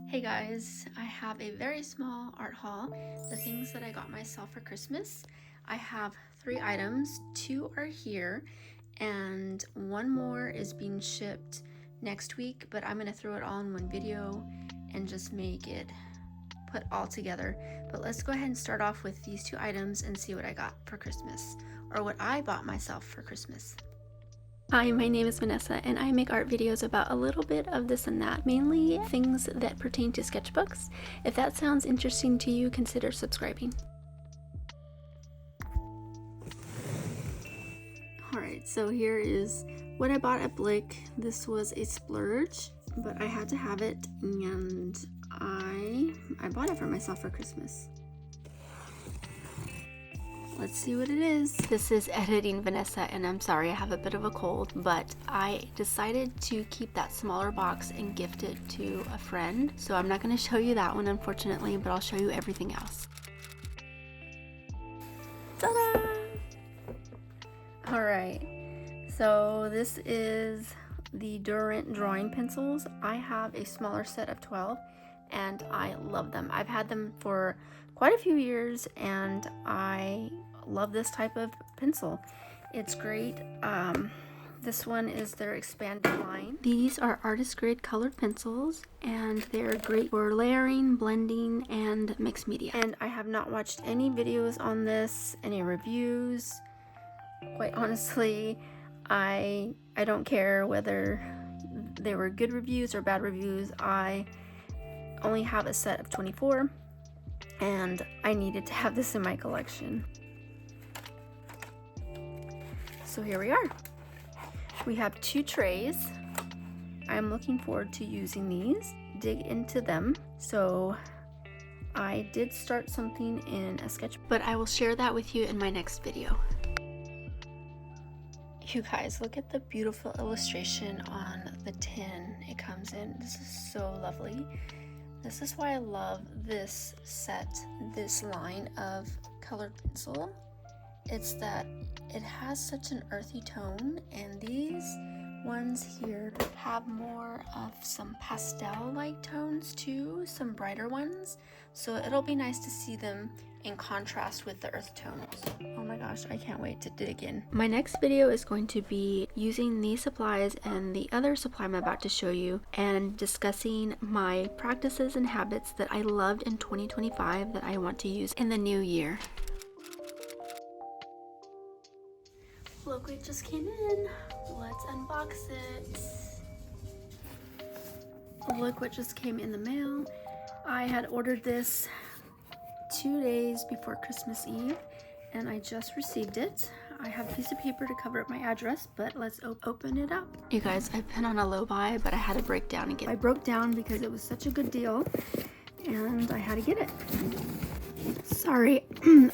Hey guys, I have a very small art haul, the things that I got myself for Christmas. I have 3 items, 2 are here, and 1 more is being shipped next week, but I'm going to throw it all in one video and just make it put all together. But let's go ahead and start off with these 2 items and see what I got for Christmas, or what I bought myself for Christmas. Hi, my name is Vanessa and I make art videos about a little bit of this and that, mainly things that pertain to sketchbooks. If that sounds interesting to you, consider subscribing. Alright, so here is what I bought at Blick. This was a splurge, but I had to have it and I bought it for myself for Christmas. Let's see what it is. This is Editing Vanessa, and I'm sorry I have a bit of a cold, but I decided to keep that smaller box and gift it to a friend. So I'm not going to show you that one, unfortunately, but I'll show you everything else. Ta-da! Alright, so this is the Derwent drawing pencils. I have a smaller set of 12, and I love them. I've had them for quite a few years, and I love this type of pencil. It's great. This one is their expanded line. These are artist grade colored pencils, and they're great for layering, blending, and mixed media. And I have not watched any videos on this, any reviews. Quite honestly, I don't care whether they were good reviews or bad reviews. I only have a set of 24, and I needed to have this in my collection. So here we are. We have 2 trays. I'm looking forward to using these, dig into them. So I did start something in a sketch, but I will share that with you in my next video. You guys, look at the beautiful illustration on the tin it comes in. This is so lovely. This is why I love this set, this line of colored pencil. It's that it has such an earthy tone, and these ones here have more of some pastel-like tones too, some brighter ones. So it'll be nice to see them in contrast with the earth tones. Oh my gosh, I can't wait to dig in. My next video is going to be using these supplies and the other supply I'm about to show you, and discussing my practices and habits that I loved in 2025 that I want to use in the new year. Look what just came in. Let's unbox it. Look what just came in the mail. I had ordered this 2 days before Christmas Eve, and I just received it. I have a piece of paper to cover up my address, but let's open it up. You guys, I've been on a low buy, but I had to break down and get it. I broke down because it was such a good deal, and I had to get it. Sorry,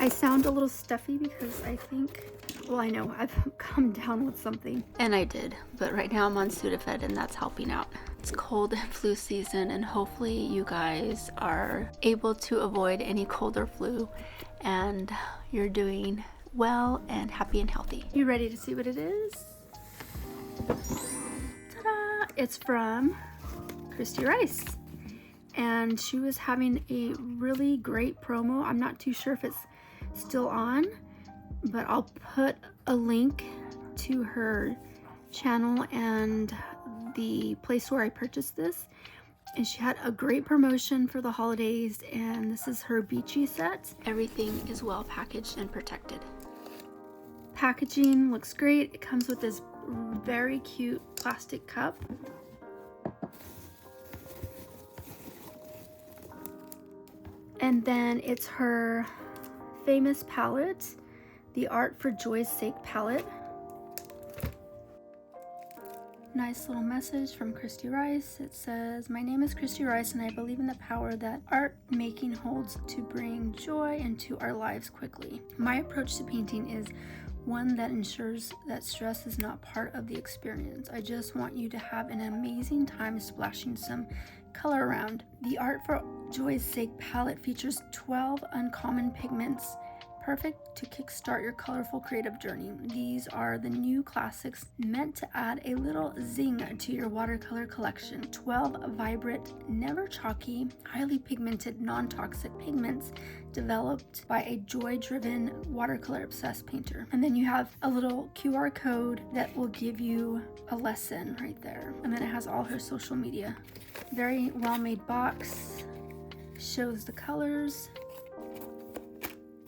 I sound a little stuffy because I think, well, I know I've come down with something. And I did, but right now I'm on Sudafed, and that's helping out. It's cold and flu season, and hopefully you guys are able to avoid any cold or flu, and you're doing well and happy and healthy. You ready to see what it is? Ta-da! It's from Kristy Rice, and she was having a really great promo. I'm not too sure if it's still on, but I'll put a link to her channel and the place where I purchased this. And she had a great promotion for the holidays, and this is her Beachy Set. Everything is well packaged and protected. Packaging looks great. It comes with this very cute plastic cup. And then it's her famous palette, the Art for Joy's Sake palette. Nice little message from Kristy Rice. It says, "My name is Kristy Rice, and I believe in the power that art making holds to bring joy into our lives quickly. My approach to painting is one that ensures that stress is not part of the experience. I just want you to have an amazing time splashing some color around. The Art for Joy's Sake palette features 12 uncommon pigments, Perfect to kickstart your colorful creative journey. These are the new classics meant to add a little zing to your watercolor collection. 12 vibrant, never chalky, highly pigmented, non-toxic pigments developed by a joy-driven, watercolor-obsessed painter. And then you have a little QR code that will give you a lesson right there. And then it has all her social media. Very well-made box. Shows the colors.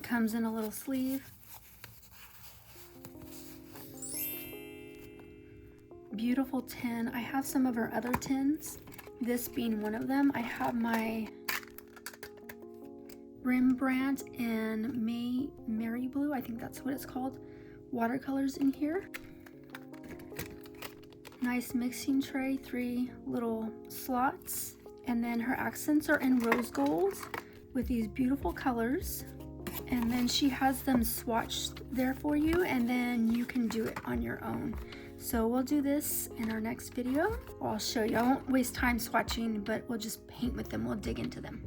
Comes in a little sleeve. Beautiful tin. I have some of her other tins, this being one of them. I have my Rembrandt and Mary Blue, I think that's what it's called, watercolors in here. Nice mixing tray, 3 little slots. And then her accents are in rose gold with these beautiful colors. And then she has them swatched there for you, and then you can do it on your own. So we'll do this in our next video. I'll show you. I won't waste time swatching, but we'll just paint with them. We'll dig into them.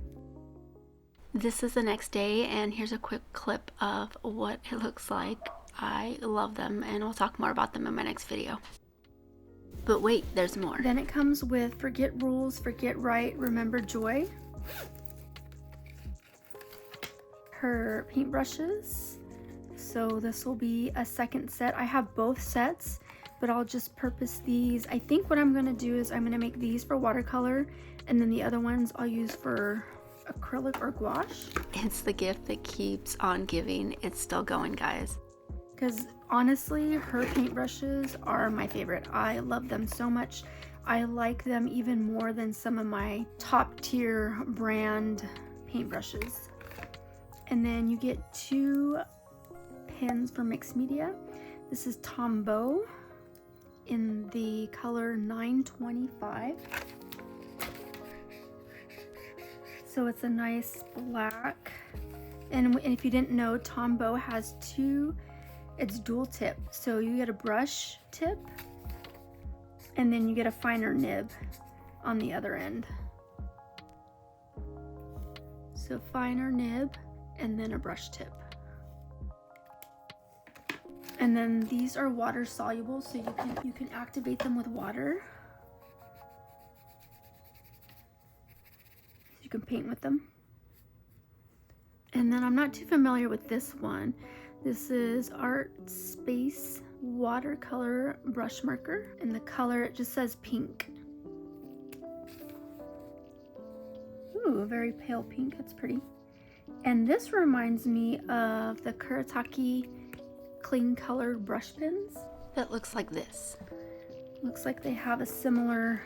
This is the next day, and here's a quick clip of what it looks like. I love them, and I'll talk more about them in my next video. But wait, there's more. Then it comes with forget rules, forget right, remember joy. Her paintbrushes. So this will be a second set. I have both sets, but I'll just purpose these. I think what I'm gonna do is I'm gonna make these for watercolor, and then the other ones I'll use for acrylic or gouache. It's the gift that keeps on giving. It's still going, guys. Because honestly, her paintbrushes are my favorite. I love them so much. I like them even more than some of my top tier brand paintbrushes. And then you get 2 pens for mixed media. This is Tombow in the color 925. So it's a nice black. And if you didn't know, Tombow has 2, it's dual tip. So you get a brush tip, and then you get a finer nib on the other end. So finer nib, and then a brush tip. And then these are water soluble, so you can activate them with water. You can paint with them. And then I'm not too familiar with this one. This is Art Space watercolor brush marker, and the color, it just says pink. Ooh, very pale pink. That's pretty. And this reminds me of the Kuretake clean colored brush pens. That looks like this. Looks like they have a similar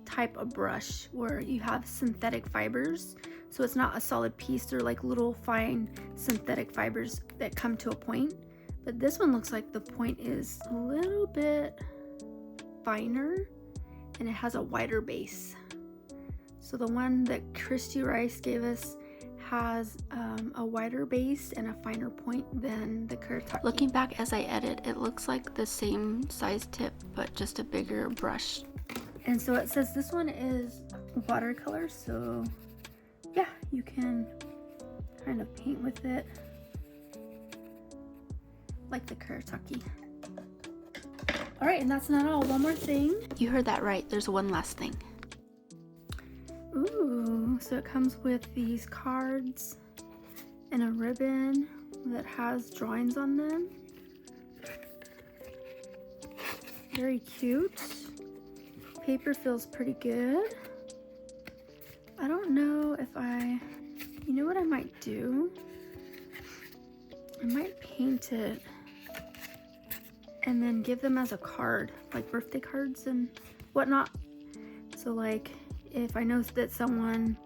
type of brush where you have synthetic fibers. So it's not a solid piece. They're like little fine synthetic fibers that come to a point. But this one looks like the point is a little bit finer, and it has a wider base. So the one that Kristy Rice gave us has a wider base and a finer point than the Kuretake. Looking back as I edit, it looks like the same size tip, but just a bigger brush. And so it says this one is watercolor, so yeah, you can kind of paint with it like the Kuretake. All right, and that's not all. One more thing. You heard that right. There's one last thing. Ooh, so it comes with these cards and a ribbon that has drawings on them. Very cute. Paper feels pretty good. I don't know if you know what I might do? I might paint it and then give them as a card, like birthday cards and whatnot. So like, if I know that someone,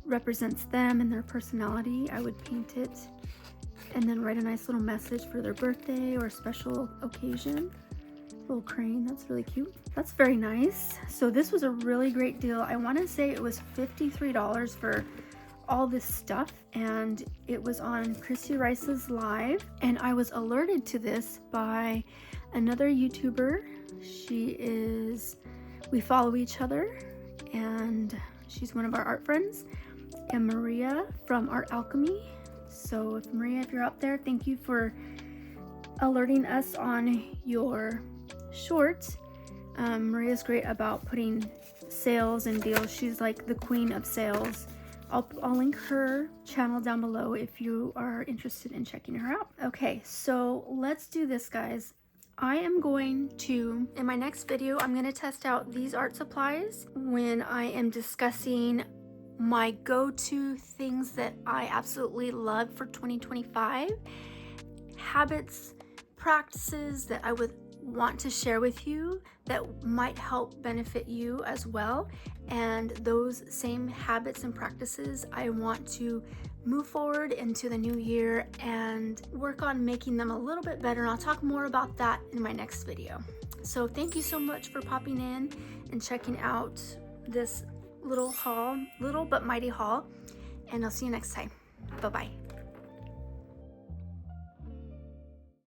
represents them and their personality, I would paint it and then write a nice little message for their birthday or special occasion. Little crane, that's really cute. That's very nice. So this was a really great deal. I want to say it was $53 for all this stuff, and it was on Kristy Rice's live, and I was alerted to this by another YouTuber. We follow each other, and she's one of our art friends, and Maria from Art Alchemy. So if Maria, if you're out there, thank you for alerting us on your short. Maria's great about putting sales and deals. She's like the queen of sales. I'll link her channel down below if you are interested in checking her out. Okay, so let's do this, guys. I am going to, in my next video, I'm going to test out these art supplies when I am discussing my go-to things that I absolutely love for 2025, habits, practices that I would want to share with you that might help benefit you as well. And those same habits and practices I want to move forward into the new year and work on making them a little bit better. And I'll talk more about that in my next video. So thank you so much for popping in and checking out this little haul, little but mighty haul. And I'll see you next time. Bye-bye.